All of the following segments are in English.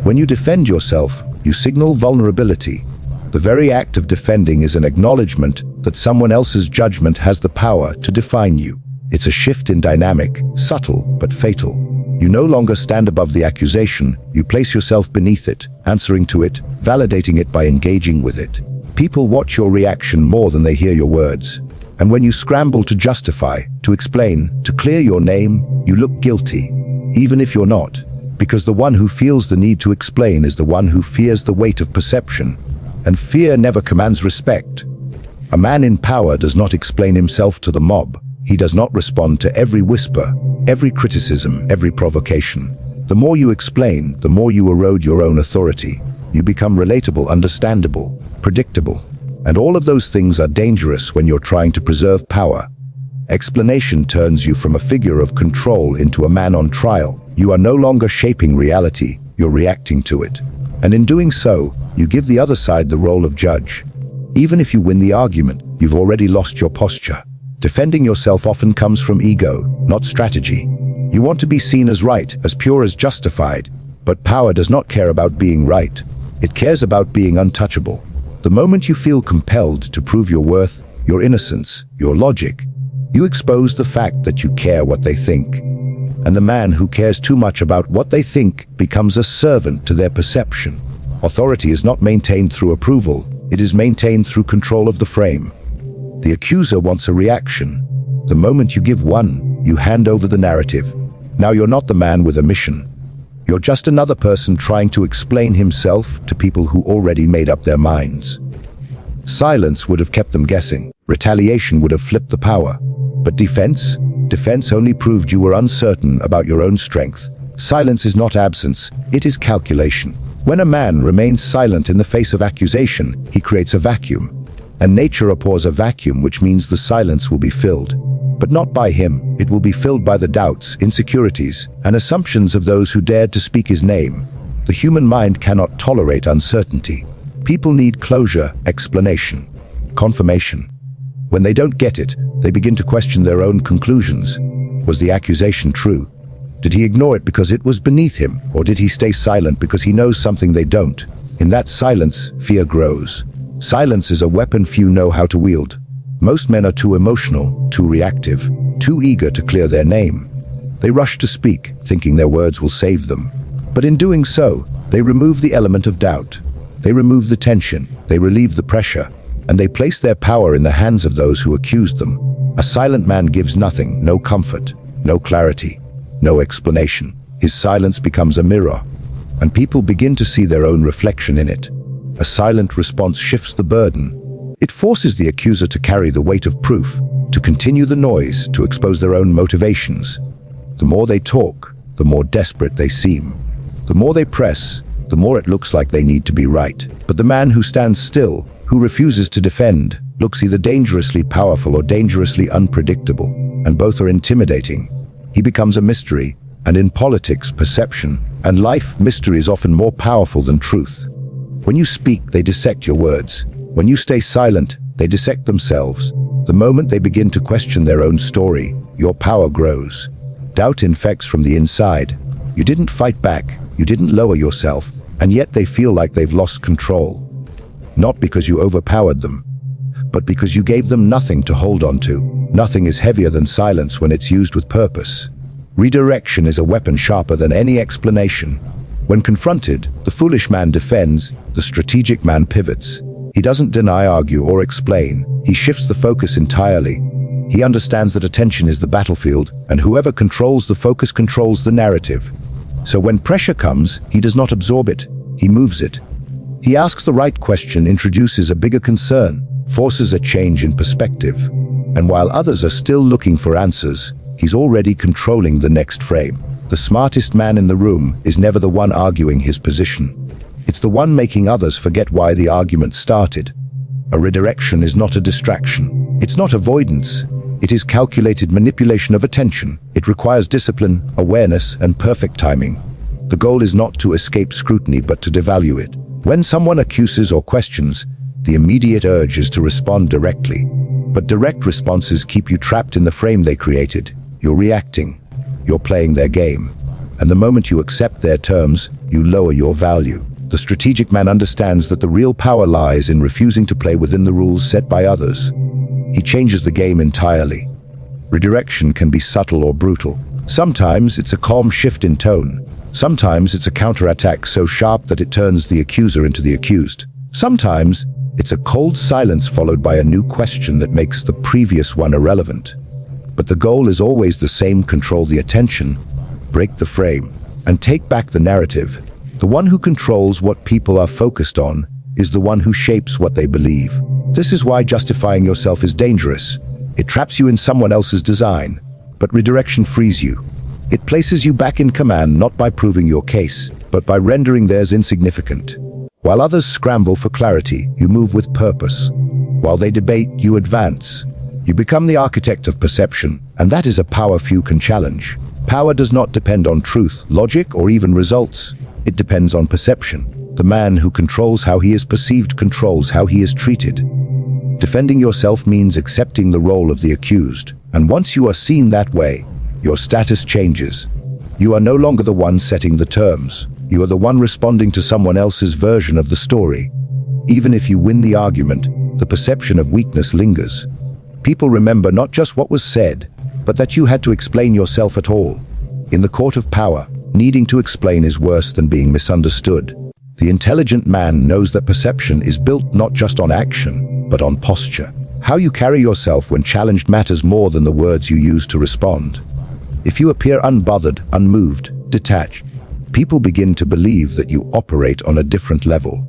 When you defend yourself, you signal vulnerability. The very act of defending is an acknowledgement that someone else's judgment has the power to define you. It's a shift in dynamic, subtle but fatal. You no longer stand above the accusation, you place yourself beneath it, answering to it, validating it by engaging with it. People watch your reaction more than they hear your words. And when you scramble to justify, to explain, to clear your name, you look guilty, even if you're not. Because the one who feels the need to explain is the one who fears the weight of perception. And fear never commands respect. A man in power does not explain himself to the mob. He does not respond to every whisper, every criticism, every provocation. The more you explain, the more you erode your own authority. You become relatable, understandable, predictable. And all of those things are dangerous when you're trying to preserve power. Explanation turns you from a figure of control into a man on trial. You are no longer shaping reality, you're reacting to it. And in doing so, you give the other side the role of judge. Even if you win the argument, you've already lost your posture. Defending yourself often comes from ego, not strategy. You want to be seen as right, as pure as justified. But power does not care about being right. It cares about being untouchable. The moment you feel compelled to prove your worth, your innocence, your logic, you expose the fact that you care what they think. And the man who cares too much about what they think becomes a servant to their perception. Authority is not maintained through approval, it is maintained through control of the frame. The accuser wants a reaction. The moment you give one, you hand over the narrative. Now you're not the man with a mission. You're just another person trying to explain himself to people who already made up their minds. Silence would have kept them guessing. Retaliation would have flipped the power. But defense? Defense only proved you were uncertain about your own strength. Silence is not absence, it is calculation. When a man remains silent in the face of accusation, he creates a vacuum. And nature abhors a vacuum, which means the silence will be filled. But not by him, it will be filled by the doubts, insecurities, and assumptions of those who dared to speak his name. The human mind cannot tolerate uncertainty. People need closure, explanation, confirmation. When they don't get it, they begin to question their own conclusions. Was the accusation true? Did he ignore it because it was beneath him, or did he stay silent because he knows something they don't? In that silence, fear grows. Silence is a weapon few know how to wield. Most men are too emotional, too reactive, too eager to clear their name. They rush to speak, thinking their words will save them. But in doing so, they remove the element of doubt. They remove the tension, they relieve the pressure, and they place their power in the hands of those who accused them. A silent man gives nothing, no comfort, no clarity, no explanation. His silence becomes a mirror, and people begin to see their own reflection in it. A silent response shifts the burden. It forces the accuser to carry the weight of proof, to continue the noise, to expose their own motivations. The more they talk, the more desperate they seem. The more they press, the more it looks like they need to be right. But the man who stands still, who refuses to defend, looks either dangerously powerful or dangerously unpredictable, and both are intimidating. He becomes a mystery, and in politics, perception, and life, mystery is often more powerful than truth. When you speak, they dissect your words. When you stay silent, they dissect themselves. The moment they begin to question their own story, your power grows. Doubt infects from the inside. You didn't fight back, you didn't lower yourself, and yet they feel like they've lost control. Not because you overpowered them, but because you gave them nothing to hold on to. Nothing is heavier than silence when it's used with purpose. Redirection is a weapon sharper than any explanation. When confronted, the foolish man defends, the strategic man pivots. He doesn't deny, argue, or explain. He shifts the focus entirely. He understands that attention is the battlefield, and whoever controls the focus controls the narrative. So when pressure comes, he does not absorb it, he moves it. He asks the right question, introduces a bigger concern, forces a change in perspective. And while others are still looking for answers, he's already controlling the next frame. The smartest man in the room is never the one arguing his position. It's the one making others forget why the argument started. A redirection is not a distraction. It's not avoidance. It is calculated manipulation of attention. It requires discipline, awareness, and perfect timing. The goal is not to escape scrutiny, but to devalue it. When someone accuses or questions, the immediate urge is to respond directly. But direct responses keep you trapped in the frame they created. You're reacting. You're playing their game. And the moment you accept their terms, you lower your value. The strategic man understands that the real power lies in refusing to play within the rules set by others. He changes the game entirely. Redirection can be subtle or brutal. Sometimes it's a calm shift in tone. Sometimes it's a counterattack so sharp that it turns the accuser into the accused. Sometimes it's a cold silence followed by a new question that makes the previous one irrelevant. But the goal is always the same: control the attention, break the frame, and take back the narrative. The one who controls what people are focused on is the one who shapes what they believe. This is why justifying yourself is dangerous. It traps you in someone else's design, but redirection frees you. It places you back in command not by proving your case, but by rendering theirs insignificant. While others scramble for clarity, you move with purpose. While they debate, you advance. You become the architect of perception, and that is a power few can challenge. Power does not depend on truth, logic, or even results. It depends on perception. The man who controls how he is perceived controls how he is treated. Defending yourself means accepting the role of the accused, and once you are seen that way, your status changes. You are no longer the one setting the terms. You are the one responding to someone else's version of the story. Even if you win the argument, the perception of weakness lingers. People remember not just what was said, but that you had to explain yourself at all. In the court of power, needing to explain is worse than being misunderstood. The intelligent man knows that perception is built not just on action, but on posture. How you carry yourself when challenged matters more than the words you use to respond. If you appear unbothered, unmoved, detached, people begin to believe that you operate on a different level.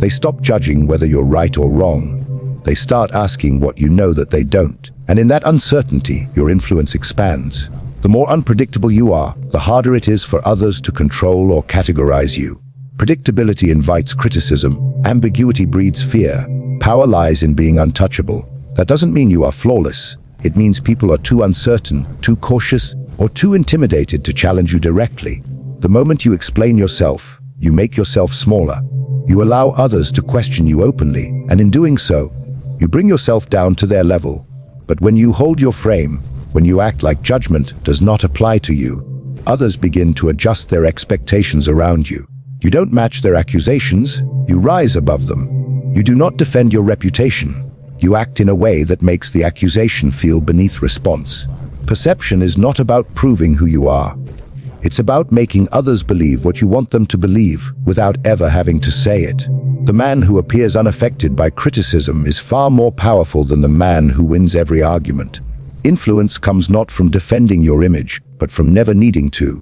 They stop judging whether you're right or wrong. They start asking what you know that they don't. And in that uncertainty, your influence expands. The more unpredictable you are, the harder it is for others to control or categorize you. Predictability invites criticism. Ambiguity breeds fear. Power lies in being untouchable. That doesn't mean you are flawless. It means people are too uncertain, too cautious, or too intimidated to challenge you directly. The moment you explain yourself, you make yourself smaller. You allow others to question you openly, and in doing so, you bring yourself down to their level. But when you hold your frame, when you act like judgment does not apply to you, others begin to adjust their expectations around you. You don't match their accusations, you rise above them. You do not defend your reputation. You act in a way that makes the accusation feel beneath response. Perception is not about proving who you are. It's about making others believe what you want them to believe without ever having to say it. The man who appears unaffected by criticism is far more powerful than the man who wins every argument. Influence comes not from defending your image, but from never needing to.